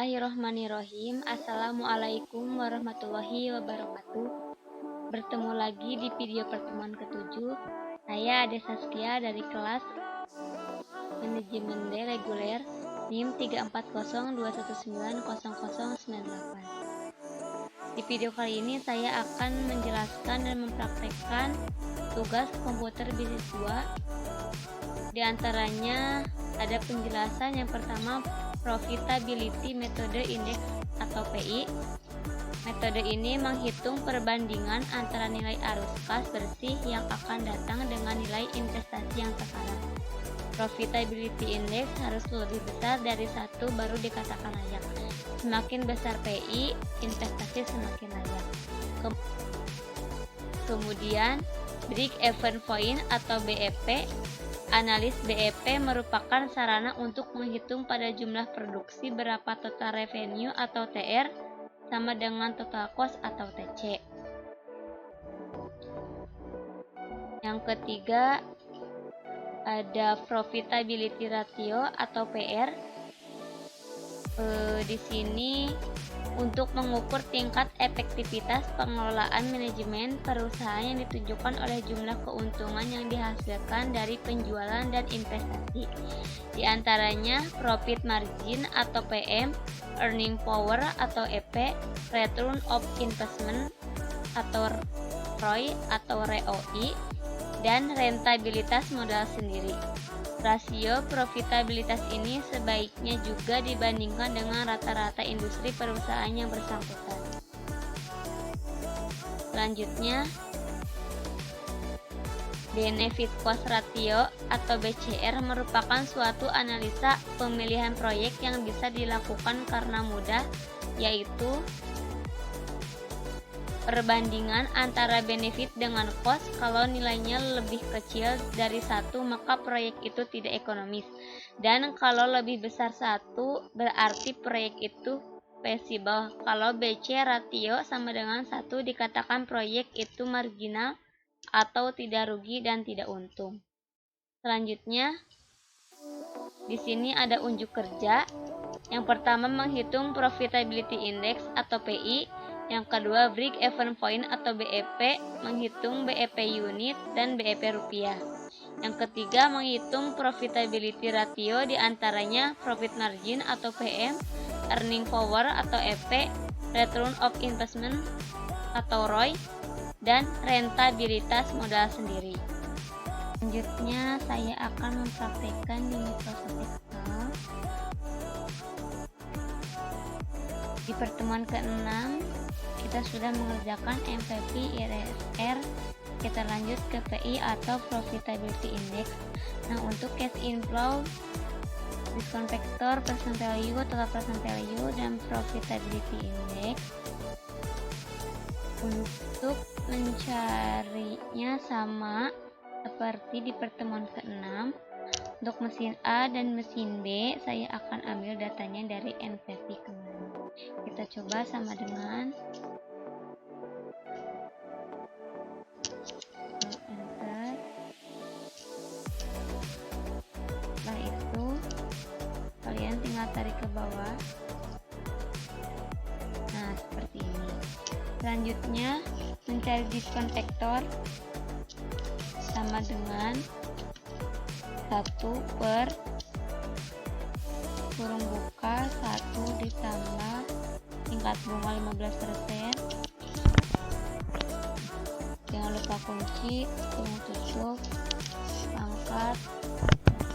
Bismillahirrohmanirrohim. Assalamualaikum warahmatullahi wabarakatuh. Bertemu lagi di video pertemuan ke-7. Saya Ade Saskia dari kelas Manajemen D Reguler NIM 34102190098. Di video kali ini saya akan menjelaskan dan mempraktekkan tugas komputer bisnis 2. Di antaranya ada penjelasan yang pertama, Profitability Metode Index atau PI. Metode ini menghitung perbandingan antara nilai arus kas bersih yang akan datang dengan nilai investasi yang sekarang. Profitability Index harus lebih besar dari 1 baru dikatakan layak. Semakin besar PI, investasi semakin layak. Kemudian, Break Even Point atau BEP. Analis BEP merupakan sarana untuk menghitung pada jumlah produksi berapa total revenue atau TR sama dengan total cost atau TC. Yang ketiga ada profitability ratio atau PR. Di sini untuk mengukur tingkat efektivitas pengelolaan manajemen perusahaan yang ditunjukkan oleh jumlah keuntungan yang dihasilkan dari penjualan dan investasi. Di antaranya profit margin atau PM, earning power atau EP, return of investment atau ROI atau ROI, dan rentabilitas modal sendiri. Rasio profitabilitas ini sebaiknya juga dibandingkan dengan rata-rata industri perusahaan yang bersangkutan. Selanjutnya, benefit cost ratio atau BCR merupakan suatu analisa pemilihan proyek yang bisa dilakukan karena mudah, yaitu perbandingan antara benefit dengan cost. Kalau nilainya lebih kecil dari 1 maka proyek itu tidak ekonomis, dan kalau lebih besar 1 berarti proyek itu feasible. Kalau BC ratio sama dengan 1 dikatakan proyek itu marginal atau tidak rugi dan tidak untung. Selanjutnya di sini ada unjuk kerja. Yang pertama menghitung profitability index atau PI. Yang kedua, break even point atau BEP, menghitung BEP unit dan BEP rupiah. Yang ketiga, menghitung profitability ratio, diantaranya profit margin atau PM, earning power atau EP, return of investment atau ROI, dan rentabilitas modal sendiri. Selanjutnya, saya akan mempraktekkan di Microsoft Excel. Di pertemuan ke-6, kita sudah mengerjakan MVP, IRSR. Kita lanjut ke PI atau Profitability Index. Nah, untuk cash inflow, discount factor, present value, total present value, dan Profitability Index. Untuk mencarinya sama seperti di pertemuan ke-6. Untuk mesin A dan mesin B, saya akan ambil datanya dari NPV kemarin. Kita coba sama dengan enter. Setelah itu kalian tinggal tarik ke bawah. Nah, seperti ini. Selanjutnya mencari discount factor sama dengan 1 per kurung buka 1 ditambah tingkat bunga 15%. Jangan lupa kunci, kurung tutup, angkat,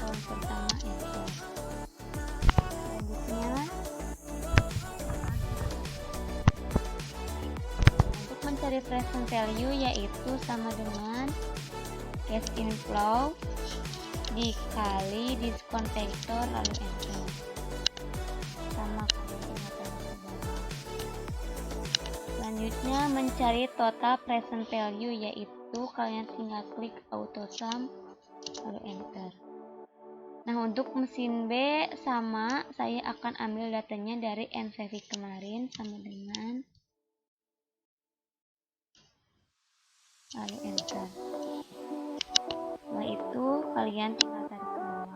kolom pertama enter. Selanjutnya untuk mencari present value, yaitu sama dengan cash inflow dikali discount factor lalu enter. Sama selanjutnya mencari total present value, yaitu kalian tinggal klik auto sum lalu enter. Nah, untuk mesin B sama, saya akan ambil datanya dari NPV kemarin sama dengan lalu enter. Setelah itu kalian tinggal tarik ke bawah.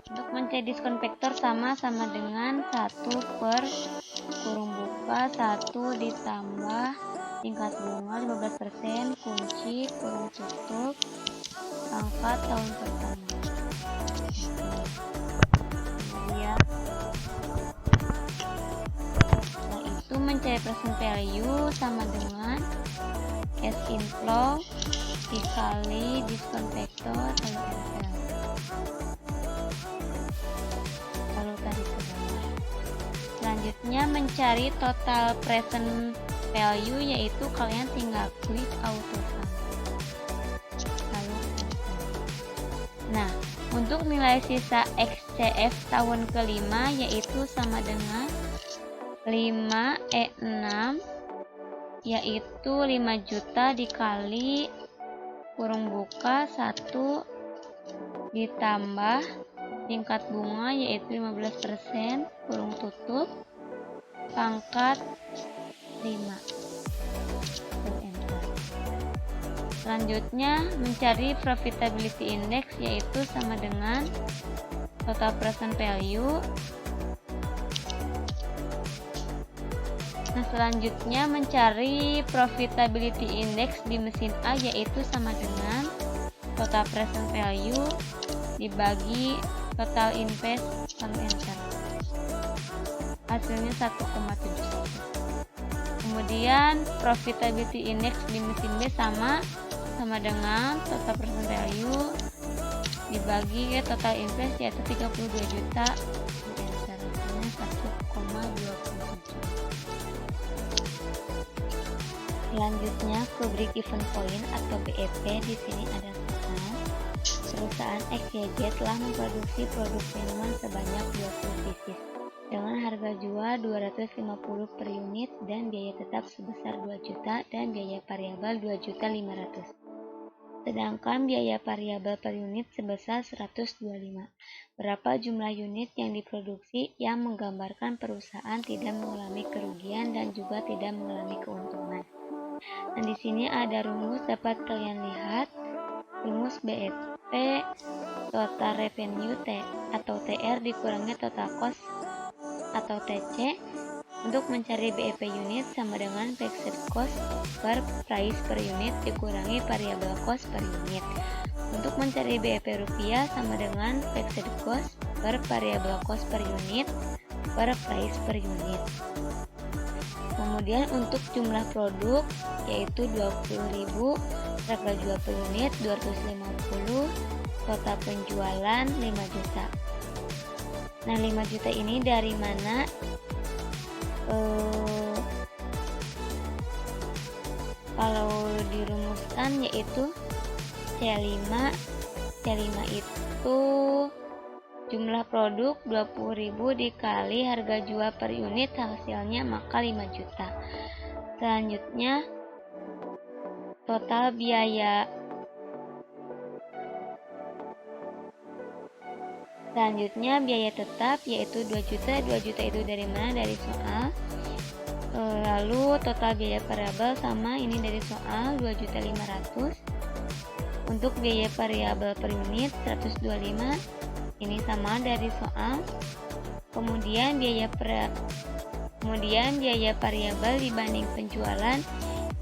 Untuk mencari diskon vektor sama dengan 1 per kurung buka 1 ditambah tingkat bunga 15% kunci kurung tutup pangkat tahun pertama. Kemudian setelah itu mencari present value sama dengan cash inflow dikali diskon vektor lalu tarik ke bawah. Selanjutnya mencari total present value, yaitu kalian tinggal klik auto sum. Lalu nah, untuk nilai sisa XCF tahun kelima yaitu sama dengan 5E6, yaitu 5 juta dikali kurung buka 1 ditambah tingkat bunga yaitu 15% kurung tutup pangkat 5. Enter. Selanjutnya mencari profitability index, yaitu sama dengan total present value. Nah, selanjutnya mencari profitability index di mesin A, yaitu sama dengan total present value dibagi total invest, lalu enter. Hasilnya 1,71. Kemudian profitability index di mesin B sama dengan total present value dibagi total invest, yaitu 32 juta, enter. Hasilnya 1,27. Selanjutnya ke break even point atau BEP. Di sini ada soal perusahaan XYZ telah memproduksi produk minuman sebanyak 20 pieces dengan harga jual 250 per unit dan biaya tetap sebesar 2 juta dan biaya variabel 2.500.000. Sedangkan biaya variabel per unit sebesar 125. Berapa jumlah unit yang diproduksi yang menggambarkan perusahaan tidak mengalami kerugian dan juga tidak mengalami keuntungan. Nah, di sini ada rumus, dapat kalian lihat rumus BEP total revenue T atau TR dikurangi total cost atau TC. Untuk mencari BEP unit sama dengan fixed cost per price per unit dikurangi variable cost per unit. Untuk mencari BEP rupiah sama dengan fixed cost per variable cost per unit per price per unit. Kemudian untuk jumlah produk yaitu 20.000, harga jual per unit 250, total penjualan 5 juta. Nah, 5 juta ini dari mana? Kalau dirumuskan yaitu C5 itu jumlah produk 20.000 dikali harga jual per unit, hasilnya maka 5 juta. Selanjutnya total biaya tetap yaitu 2 juta. 2 juta itu dari mana? Dari soal. Lalu total biaya variabel sama ini dari soal 2.500.000. Untuk biaya variabel per unit 125, ini sama dari soal. Kemudian biaya variabel dibanding penjualan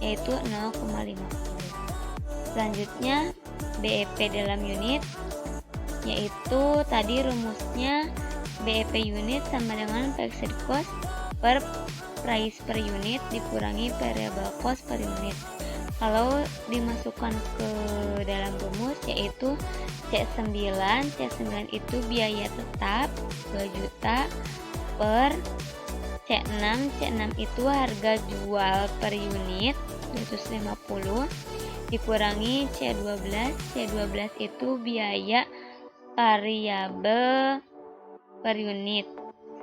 yaitu 0,50. Selanjutnya BEP dalam unit, yaitu tadi rumusnya BEP unit sama dengan fixed cost per price per unit dikurangi variable cost per unit. Kalau dimasukkan ke dalam rumus yaitu C9 itu biaya tetap 2 juta per C6 itu harga jual per unit 250 dikurangi C12 itu biaya variabel per unit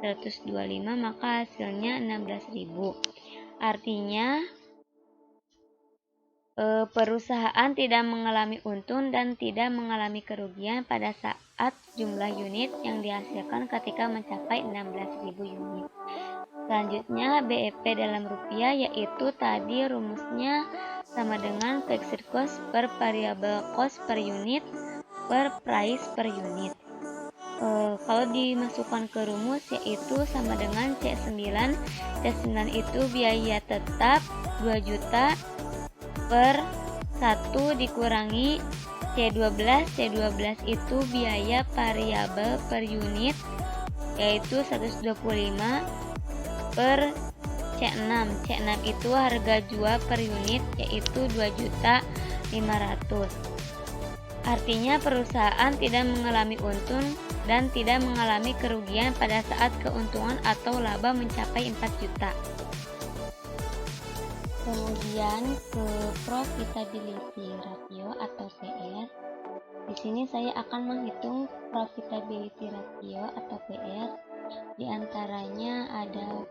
125, maka hasilnya 16.000. Artinya perusahaan tidak mengalami untung dan tidak mengalami kerugian pada saat jumlah unit yang dihasilkan ketika mencapai 16.000 unit. Selanjutnya BEP dalam rupiah, yaitu tadi rumusnya sama dengan fixed cost per variable cost per unit per price per unit. Kalau dimasukkan ke rumus yaitu sama dengan C9. C9 itu biaya tetap 2 juta per 1 dikurangi C12. C12 itu biaya variabel per unit yaitu 125 per C6. C6 itu harga jual per unit yaitu 2.500.000. Artinya perusahaan tidak mengalami untung dan tidak mengalami kerugian pada saat keuntungan atau laba mencapai 4 juta. Kemudian ke profitability ratio atau PR. Di sini saya akan menghitung profitability ratio atau PR. Di antaranya ada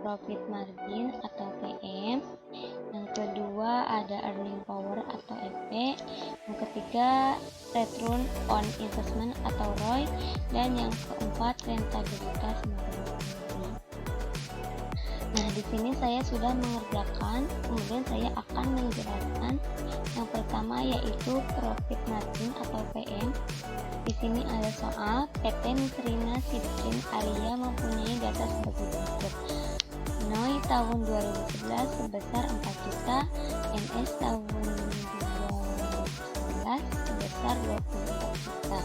profit margin atau PM. Yang kedua ada earning power atau EP. Yang ketiga return on investment atau ROI, dan yang keempat rentabilitas modal. Nah, di sini saya sudah mengerjakan, kemudian saya akan menjelaskan. Yang pertama yaitu profit margin atau PM. Di sini ada soal PT Nutrina Sidkin Arya mempunyai data sebagai berikut. NOI tahun 2011 sebesar 4 juta, NS tahun 2011 sebesar 24 juta.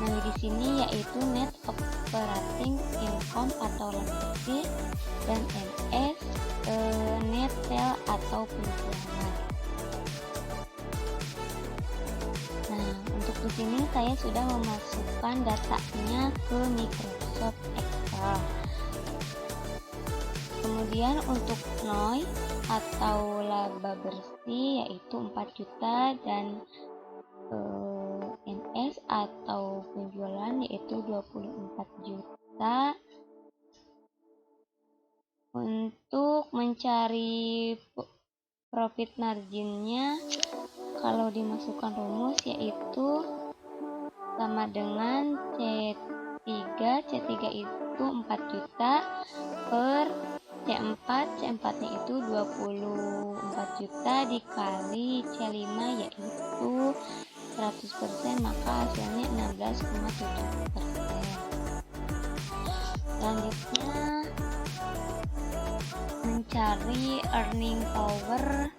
Nah, di sini yaitu net operating income atau laba bersih dan NS net sale atau penjualan. Nah, untuk di sini saya sudah memasukkan datanya ke Microsoft Excel. Kemudian untuk NOI atau laba bersih yaitu 4 juta dan NS atau penjualan yaitu 24 juta. Untuk mencari profit marginnya, kalau dimasukkan rumus yaitu sama dengan C3 itu 4 juta per C4 nya itu 24 juta dikali C5 yaitu 100%, maka hasilnya 16,7%. Selanjutnya mencari earning power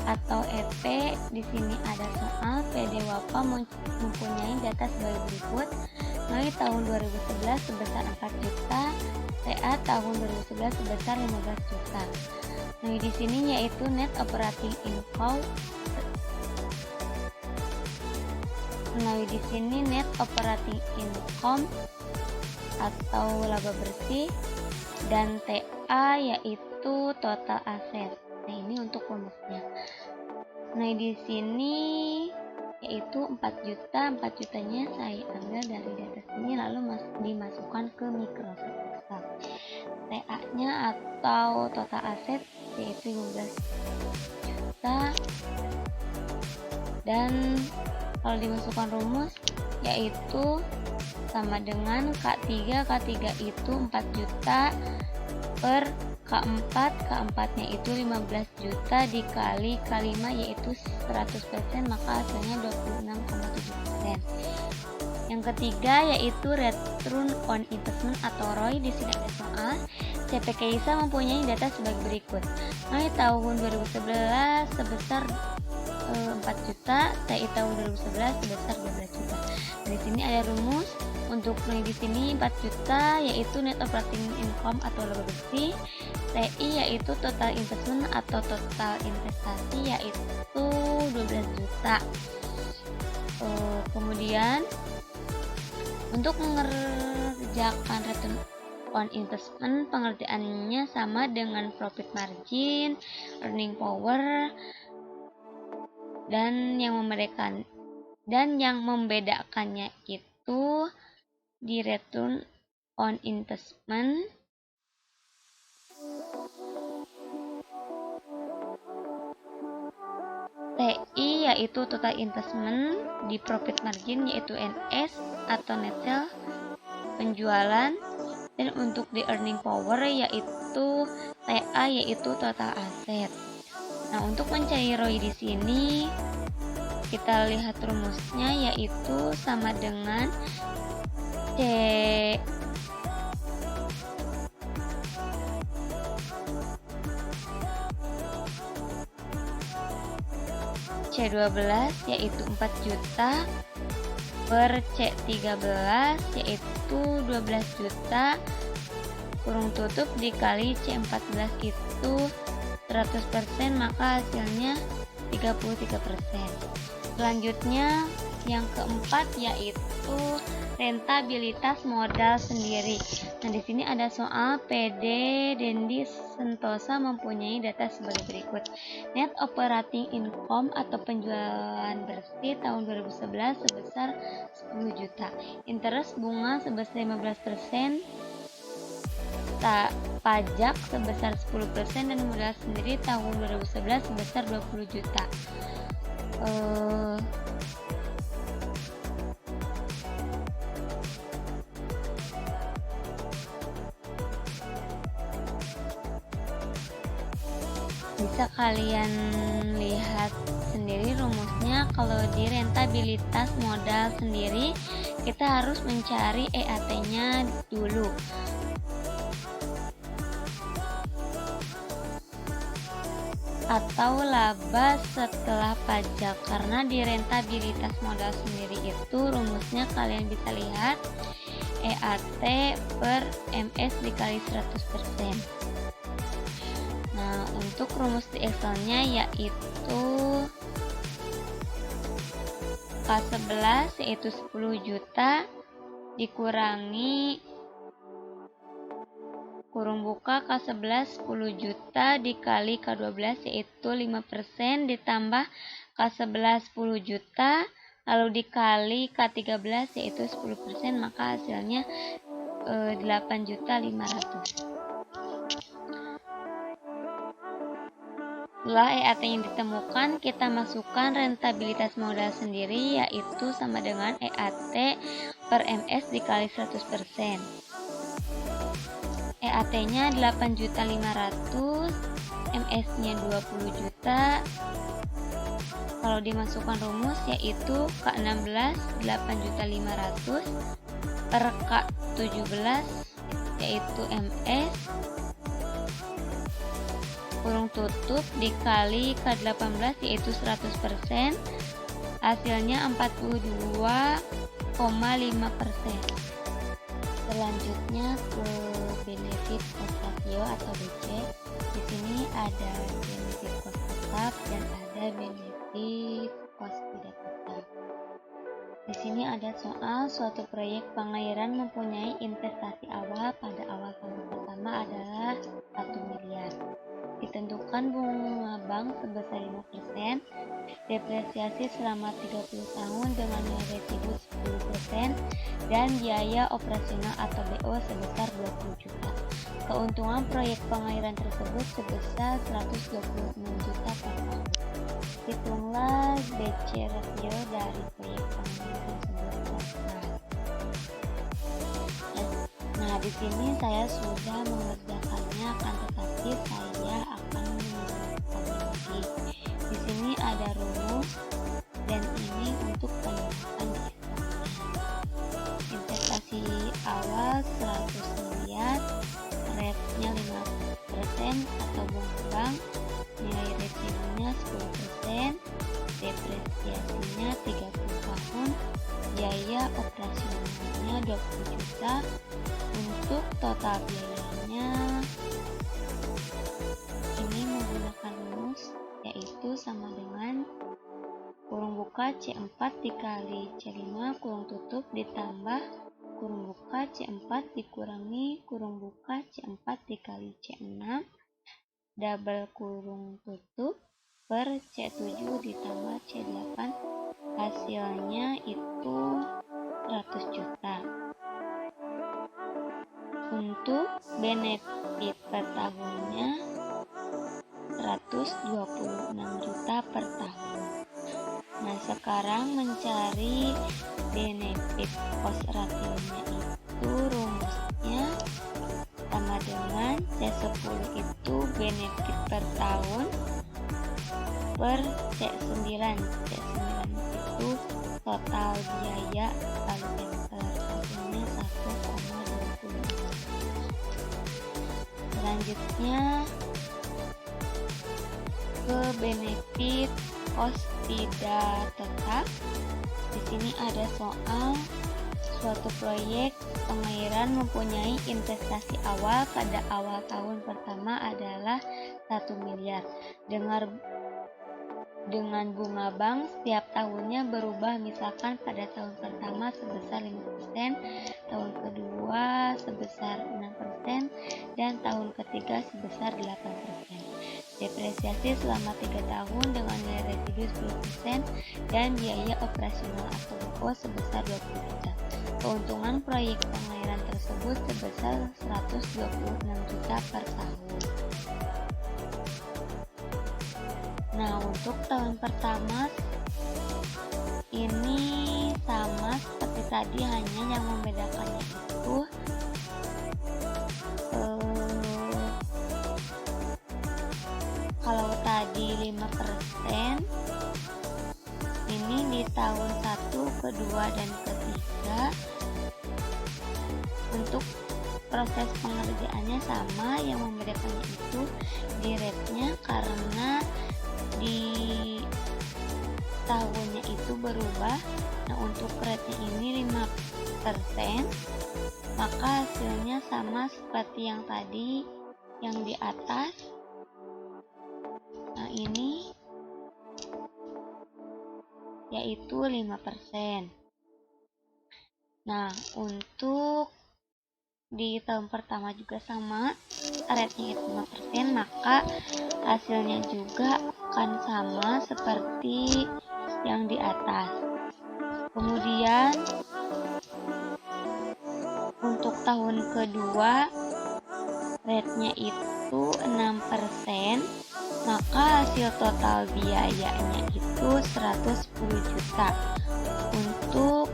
atau EP. Di sini ada soal PD Wapa mempunyai data sebagai berikut. NOI tahun 2011 sebesar 4 juta, TA tahun 2011 sebesar 15 juta. NOI di sini yaitu net operating income. NOI di sini net operating income atau laba bersih, dan TA yaitu total aset. Nah, ini untuk rumusnya. Nah, di sini yaitu 4 juta. 4 jutanya saya ambil dari data sini lalu dimasukkan ke Microsoft Excel. TA-nya atau total aset yaitu 15 juta, dan kalau dimasukkan rumus yaitu sama dengan K3. K3 itu 4 juta per K4. K4 nya itu 15 juta dikali K5 yaitu 100%, maka hasilnya 26,7%. Yang ketiga yaitu return on investment atau ROI. Di sini ada soal CP Keisa mempunyai data sebagai berikut. NOI tahun 2011 sebesar 4 juta, TI tahun 2011 sebesar 12 juta. Di sini ada rumus. Untuk NOI di sini 4 juta yaitu net operating income atau laba bersih. TI yaitu total investment atau total investasi yaitu 12 juta. Kemudian untuk mengerjakan return on investment, pengerjaannya sama dengan profit margin, earning power, dan yang membedakannya itu di return on investment TI yaitu total investment, di profit margin yaitu NS atau net sale penjualan, dan untuk di earning power yaitu TA yaitu total aset. Nah, untuk mencari ROI di sini kita lihat rumusnya yaitu sama dengan C C12 yaitu 4 juta per C13 yaitu 12 juta kurung tutup dikali C14 itu 100%, maka hasilnya 33%. Selanjutnya yang keempat yaitu rentabilitas modal sendiri. Nah, di sini ada soal PD Dendi Sentosa mempunyai data sebagai berikut. Net operating income atau penjualan bersih tahun 2011 sebesar 10 juta. Interest bunga sebesar 15%, pajak sebesar 10% dan modal sendiri tahun 2011 sebesar 20 juta. Bisa kalian lihat sendiri rumusnya. Kalau di rentabilitas modal sendiri kita harus mencari EAT-nya dulu. Atau laba setelah pajak, karena di rentabilitas modal sendiri itu rumusnya kalian bisa lihat EAT per MS dikali 100%. Nah, untuk rumus di Excel-nya yaitu K11 yaitu 10 juta dikurangi kurung buka K11 10 juta dikali K12 yaitu 5% ditambah K11 10 juta lalu dikali K13 yaitu 10%, maka hasilnya 8.500.000. Setelah EAT-nya ditemukan, kita masukkan rentabilitas modal sendiri yaitu sama dengan EAT per MS dikali 100%. EAT-nya 8.500.000, MS-nya 20 juta. Kalau dimasukkan rumus yaitu K16 8.500.000 per K17 yaitu MS kurung tutup dikali K18 yaitu 100%, hasilnya 42,5%. Selanjutnya ke benefit cost ratio atau BC. Di sini ada benefit cost tetap dan ada benefit cost tidak tetap. Di sini ada soal suatu proyek pengairan mempunyai investasi awal pada awal tahun pertama adalah 1 miliar. Ditentukan bunga bank sebesar 5%, depresiasi selama 30 tahun dengan nilai residu 10%, dan biaya operasional atau BO sebesar 20 juta. Keuntungan proyek pengairan tersebut sebesar 126 juta per tahun. Hitunglah BC ratio dari proyek pengairan tersebut. Nah, di sini saya sudah mengerjakannya, akan tetapi saya akan mengulangi lagi. Di sini ada rumus dan ini untuk penerapan di investasi awal 100 miliar, rate-nya 5% atau bunga bank, nilai residunya 10%, depresiasinya 30 tahun, biaya operasionalnya 20 juta. Untuk total biayanya ini menggunakan rumus yaitu sama dengan kurung buka C4 dikali C5 kurung tutup ditambah kurung buka C4 dikurangi kurung buka C4 dikali C6 double kurung tutup per C7 ditambah C8, hasilnya itu 100 juta. Untuk benefit per tahunnya 126 juta per tahun. Nah, sekarang mencari benefit cost ratio-nya itu rumusnya sama dengan C10 itu benefit per tahun per C9. C9 itu total biaya kali enter, hasilnya Selanjutnya ke benefit cost tidak tetap. Di sini ada soal suatu proyek pengairan mempunyai investasi awal pada awal tahun pertama adalah 1 miliar. Dengan bunga bank setiap tahunnya berubah, misalkan pada tahun pertama sebesar 5%, tahun kedua sebesar 6%, dan tahun ketiga sebesar 8%. Depresiasi selama 3 tahun dengan nilai residu 10% dan biaya operasional atau BOP sebesar 20 juta. Keuntungan proyek pengairan tersebut sebesar 126 juta per tahun. Nah, untuk tahun pertama ini sama seperti tadi, hanya yang membedakannya itu kalau tadi 5%, ini di tahun 1, kedua, dan ketiga untuk proses pengerjaannya sama, yang membedakannya itu di rate-nya, karena di tahunnya itu berubah. Nah, untuk rate-nya ini 5%, maka hasilnya sama seperti yang tadi yang di atas. Nah, ini yaitu 5%. Nah, untuk di tahun pertama juga sama, rate-nya itu 5%, maka hasilnya juga akan sama seperti yang di atas. Kemudian untuk tahun kedua, rate-nya itu 6%, maka hasil total biayanya itu 110 juta. Untuk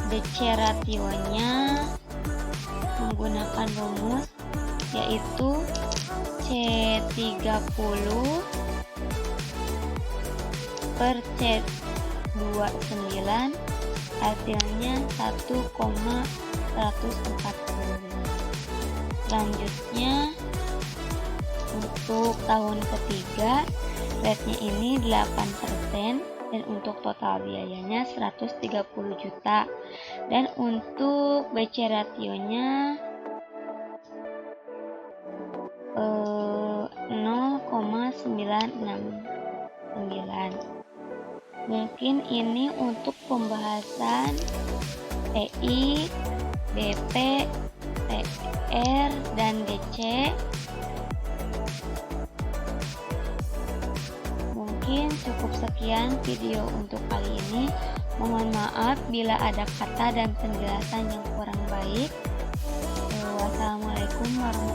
DC rasionya menggunakan rumus yaitu C30 per C29, hasilnya 1,140. Selanjutnya untuk tahun ketiga, rate-nya ini 8%, dan untuk total biayanya 130 juta. Dan untuk BC rasionya 0,969. Mungkin ini untuk pembahasan TI, BP, TR, dan DC. Mungkin cukup sekian video untuk kali ini. Mohon maaf bila ada kata dan penjelasan yang kurang baik. Wassalamualaikum warahmatullahi wabarakatuh.